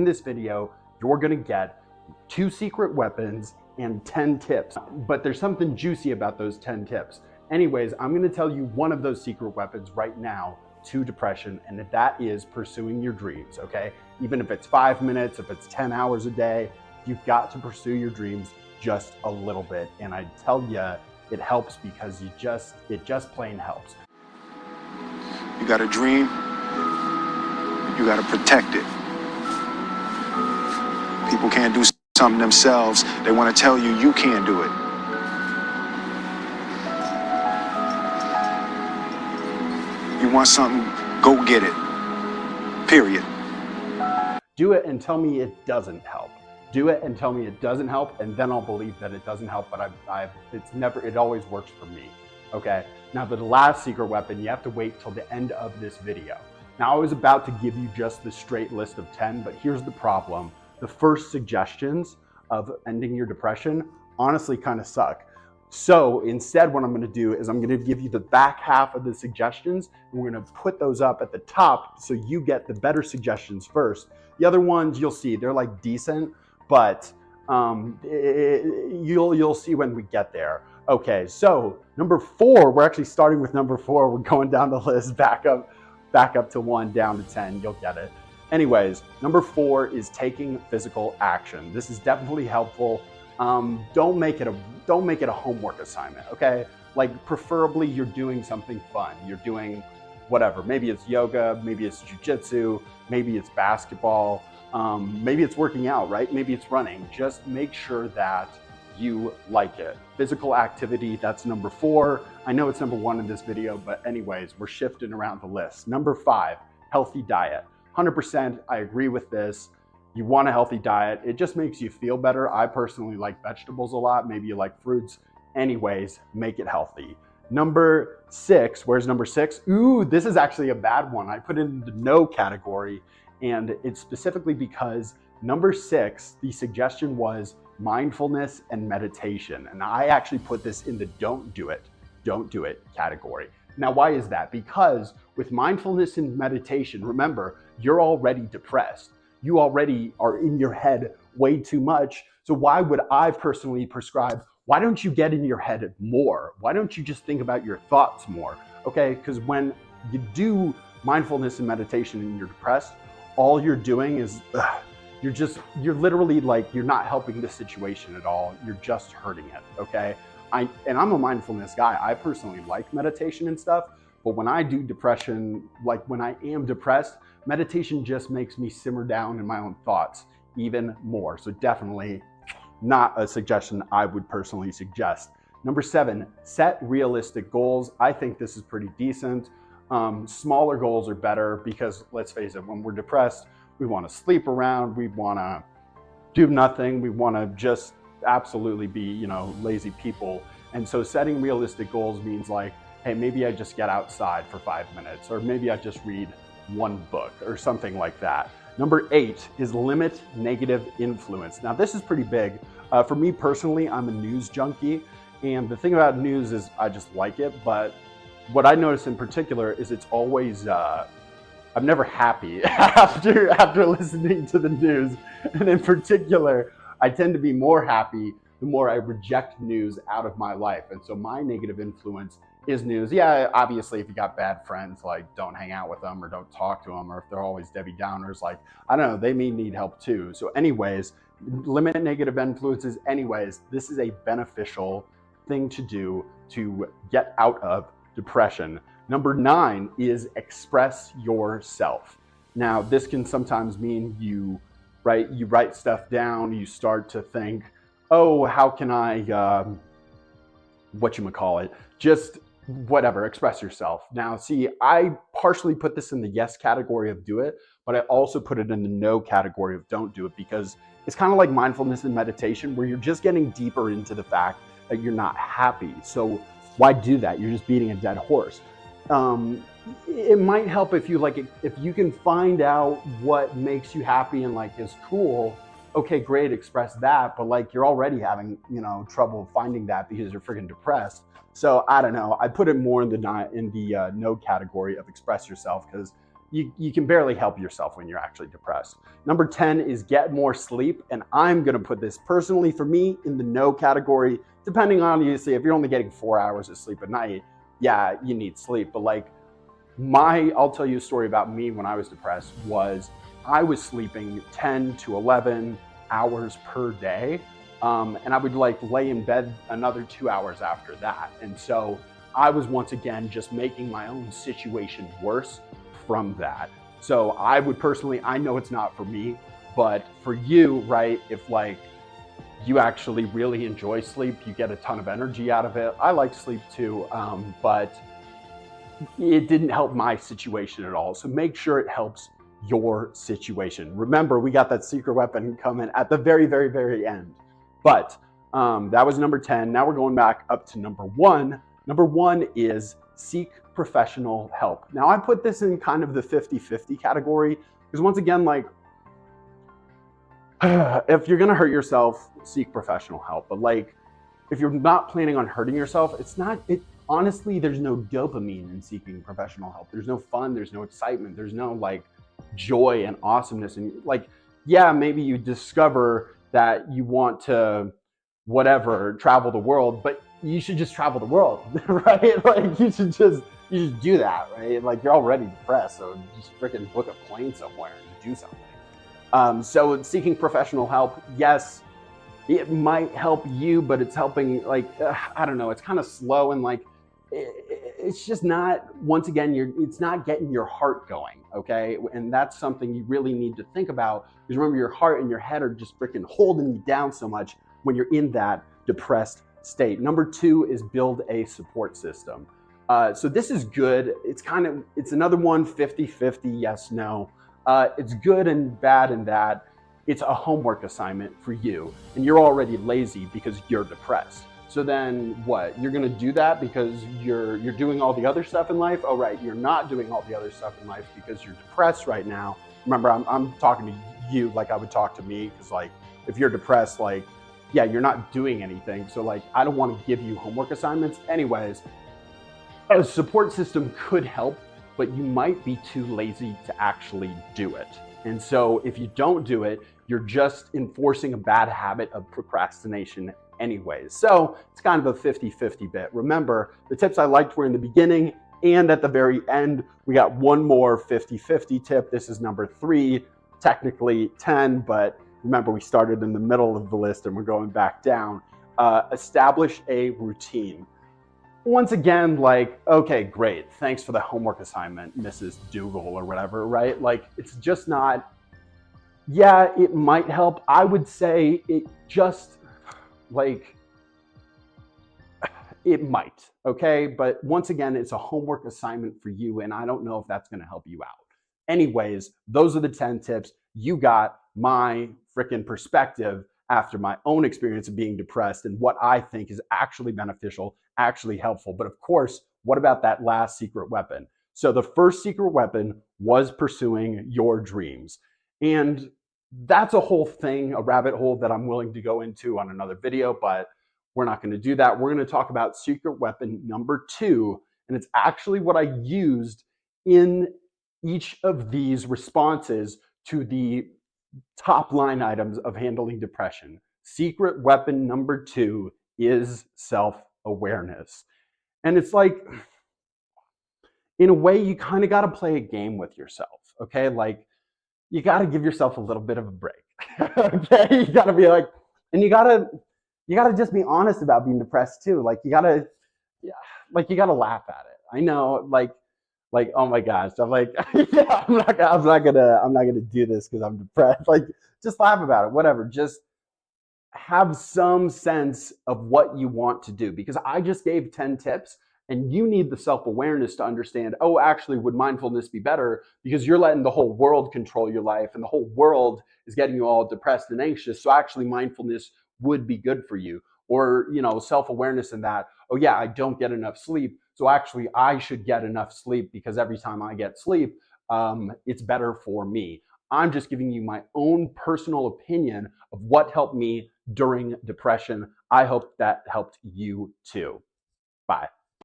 In this video, you're gonna get 2 secret weapons and 10 tips, but there's something juicy about those 10 tips. Anyways, I'm gonna tell you one of those secret weapons right now to depression, and that is pursuing your dreams, okay? Even if it's 5 minutes, if it's 10 hours a day, you've got to pursue your dreams just a little bit. And I tell you, it helps because it just plain helps. You got a dream, you got to protect it. People can't do something themselves. They want to tell you you can't do it. You want something, go get it. Period. Do it and tell me it doesn't help. Do it and tell me it doesn't help, and then I'll believe that it doesn't help, but it always works for me, okay? Now, the last secret weapon, you have to wait till the end of this video. Now, I was about to give you just the straight list of 10, but here's the problem. The first suggestions of ending your depression honestly kind of suck. So instead, what I'm gonna do is I'm gonna give you the back half of the suggestions, and we're gonna put those up at the top so you get the better suggestions first. The other ones, you'll see, they're like decent, but you'll see when we get there. Okay, so number 4, we're actually starting with number 4. We're going down the list, back up to 1, down to 10, you'll get it. Anyways, number 4 is taking physical action. This is definitely helpful. Don't make it a homework assignment, okay? Like, preferably you're doing something fun. You're doing whatever. Maybe it's yoga, maybe it's jujitsu, maybe it's basketball, maybe it's working out, right? Maybe it's running. Just make sure that you like it. Physical activity, that's number 4. I know it's number 1 in this video, but anyways, we're shifting around the list. Number 5, healthy diet. 100%, I agree with this. You want a healthy diet. It just makes you feel better. I personally like vegetables a lot. Maybe you like fruits. Anyways, make it healthy. Number 6, where's number 6? Ooh, this is actually a bad one. I put it in the no category, and it's specifically because number 6, the suggestion was mindfulness and meditation. And I actually put this in the don't do it category. Now, why is that? Because with mindfulness and meditation, remember, you're already depressed. You already are in your head way too much. So why would I personally prescribe, why don't you get in your head more? Why don't you just think about your thoughts more? Okay, because when you do mindfulness and meditation and you're depressed, all you're doing is, you're literally like, you're not helping the situation at all. You're just hurting it, okay? I'm a mindfulness guy. I personally like meditation and stuff, but when I do depression, like when I am depressed, meditation just makes me simmer down in my own thoughts even more. So definitely not a suggestion I would personally suggest. Number 7, set realistic goals. I think this is pretty decent. Smaller goals are better because, let's face it, when we're depressed, we want to sleep around, we want to do nothing, we want to just absolutely be, lazy people. And so setting realistic goals means like, hey, maybe I just get outside for 5 minutes, or maybe I just read 1 book or something like that. Number 8 is limit negative influence. Now, this is pretty big. For me personally, I'm a news junkie. And the thing about news is I just like it. But what I notice in particular is it's always, I'm never happy after listening to the news. And in particular, I tend to be more happy the more I reject news out of my life. And so my negative influence is news. Yeah, obviously, if you got bad friends, like, don't hang out with them or don't talk to them, or if they're always Debbie Downers, like, I don't know, they may need help too. So anyways, limit negative influences. Anyways, this is a beneficial thing to do to get out of depression. Number 9 is express yourself. Now, this can sometimes mean you write stuff down, you start to think, oh, how can I, just whatever, express yourself. Now, see, I partially put this in the yes category of do it, but I also put it in the no category of don't do it, because it's kind of like mindfulness and meditation where you're just getting deeper into the fact that you're not happy. So why do that? You're just beating a dead horse. It might help if you can find out what makes you happy and like is cool. Okay, great, express that. But like, you're already having, trouble finding that because you're freaking depressed. So I don't know. I put it more in the no category of express yourself, because you can barely help yourself when you're actually depressed. Number 10 is get more sleep. And I'm going to put this personally for me in the no category, depending on, you see, if you're only getting 4 hours of sleep a night, yeah, you need sleep. But like I'll tell you a story about me when I was depressed. Was I was sleeping 10 to 11 hours per day. And I would like lay in bed another 2 hours after that. And so I was once again just making my own situation worse from that. So I would personally, I know it's not for me, but for you, right? If like you actually really enjoy sleep, you get a ton of energy out of it. I like sleep too, but it didn't help my situation at all. So make sure it helps your situation. Remember, we got that secret weapon coming at the very, very, very end. But that was number 10. Now we're going back up to number 1. Number 1 is seek professional help. Now I put this in kind of the 50-50 category because once again, like if you're gonna hurt yourself, seek professional help. But like if you're not planning on hurting yourself, honestly, there's no dopamine in seeking professional help. There's no fun, there's no excitement, there's no like joy and awesomeness. And like, yeah, maybe you discover that you want to whatever, travel the world, but you should just travel the world, right? Like you should just do that, right? Like you're already depressed, so just freaking book a plane somewhere and do something. So seeking professional help, yes, it might help you, but it's helping like, I don't know, it's kind of slow and like, it's just not, once again, it's not getting your heart going, okay? And that's something you really need to think about, because remember, your heart and your head are just freaking holding you down so much when you're in that depressed state. Number 2 is build a support system. So this is good. It's another one, 50-50, yes, no. It's good and bad in that it's a homework assignment for you, and you're already lazy because you're depressed. So then what? You're gonna do that because you're doing all the other stuff in life? Oh, right, you're not doing all the other stuff in life because you're depressed right now. Remember, I'm talking to you like I would talk to me, because like, if you're depressed, like, yeah, you're not doing anything. So like, I don't wanna give you homework assignments. Anyways, a support system could help, but you might be too lazy to actually do it. And so if you don't do it, you're just enforcing a bad habit of procrastination anyways. So it's kind of a 50-50 bit. Remember, the tips I liked were in the beginning and at the very end. We got one more 50-50 tip. This is number 3, technically 10, but remember, we started in the middle of the list and we're going back down. Establish a routine. Once again, like, okay, great. Thanks for the homework assignment, Mrs. Dougal or whatever, right? Like, it's just not, yeah, it might help. I would say it just, like, it might, okay? But once again, it's a homework assignment for you, and I don't know if that's gonna help you out. Anyways, those are the 10 tips. You got my freaking perspective after my own experience of being depressed and what I think is actually beneficial, actually helpful. But of course, what about that last secret weapon? So the first secret weapon was pursuing your dreams. And that's a whole thing, a rabbit hole that I'm willing to go into on another video, but we're not going to do that. We're going to talk about secret weapon number 2. And it's actually what I used in each of these responses to the top line items of handling depression. Secret weapon number 2 is self-awareness. And it's like, in a way, you kind of got to play a game with yourself, okay? Like, you got to give yourself a little bit of a break, okay? You got to be like, and you got to just be honest about being depressed too. Like, you got to laugh at it. I know, like, oh my gosh, I'm like, yeah, I'm not gonna do this because I'm depressed. Like, just laugh about it, whatever. Just have some sense of what you want to do, because I just gave 10 tips and you need the self-awareness to understand, oh, actually, would mindfulness be better? Because you're letting the whole world control your life and the whole world is getting you all depressed and anxious. So actually mindfulness would be good for you. Or, self-awareness in that, oh yeah, I don't get enough sleep. So actually I should get enough sleep because every time I get sleep, it's better for me. I'm just giving you my own personal opinion of what helped me during depression. I hope that helped you too. Bye.